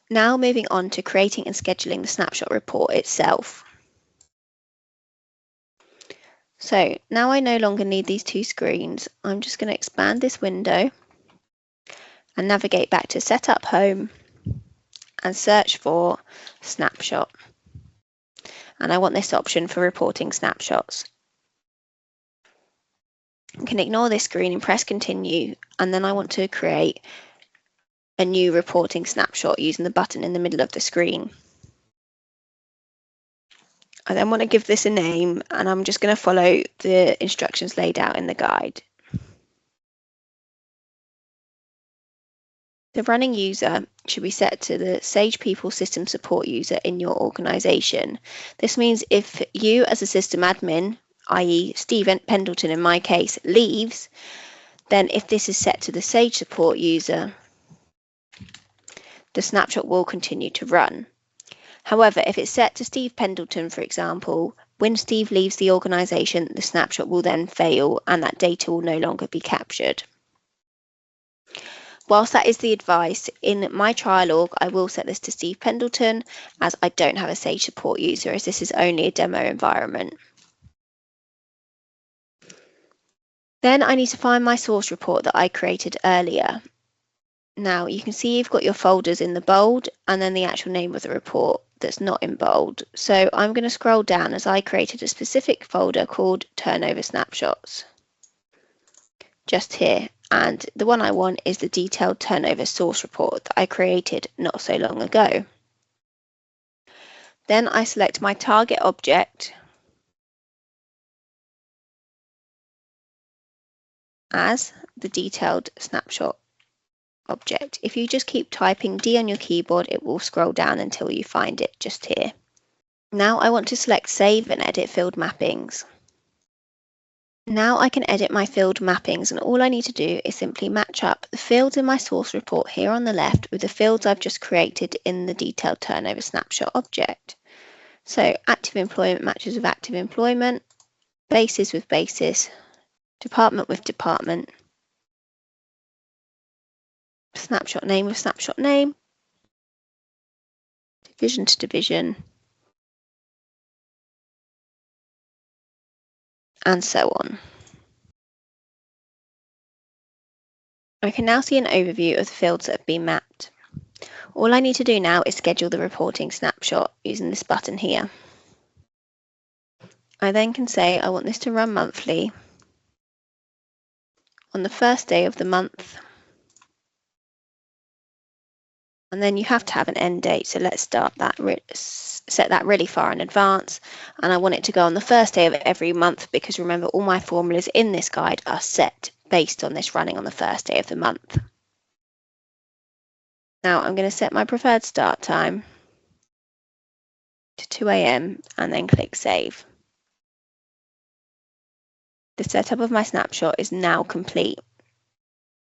Now moving on to creating and scheduling the snapshot report itself. So now I no longer need these two screens. I'm just going to expand this window and navigate back to Setup Home and search for Snapshot. And I want this option for reporting snapshots. I can ignore this screen and press Continue, and then I want to create a new reporting snapshot using the button in the middle of the screen. I then want to give this a name, and I'm just going to follow the instructions laid out in the guide. The running user should be set to the Sage People System Support user in your organization. This means if you as a system admin, i.e. Steve Pendleton in my case, leaves, then if this is set to the Sage Support user, the snapshot will continue to run. However, if it's set to Steve Pendleton, for example, when Steve leaves the organization, the snapshot will then fail and that data will no longer be captured. Whilst that is the advice, in my trial org, I will set this to Steve Pendleton as I don't have a Sage support user, as this is only a demo environment. Then I need to find my source report that I created earlier. Now you can see you've got your folders in the bold and then the actual name of the report that's not in bold. So I'm going to scroll down as I created a specific folder called Turnover Snapshots. Just here. And the one I want is the detailed turnover source report that I created not so long ago. Then I select my target object as the detailed snapshot object. If you just keep typing D on your keyboard, it will scroll down until you find it just here. Now I want to select Save and Edit Field Mappings. Now I can edit my field mappings, and all I need to do is simply match up the fields in my source report here on the left with the fields I've just created in the detailed turnover snapshot object. So active employment matches with active employment, basis with basis, department with department, snapshot name with snapshot name, division to division, and so on. I can now see an overview of the fields that have been mapped. All I need to do now is schedule the reporting snapshot using this button here. I then can say I want this to run monthly on the first day of the month. And then you have to have an end date, so let's start that, set that really far in advance. And I want it to go on the first day of every month because remember, all my formulas in this guide are set based on this running on the first day of the month. Now I'm going to set my preferred start time to 2 AM and then click Save. The setup of my snapshot is now complete.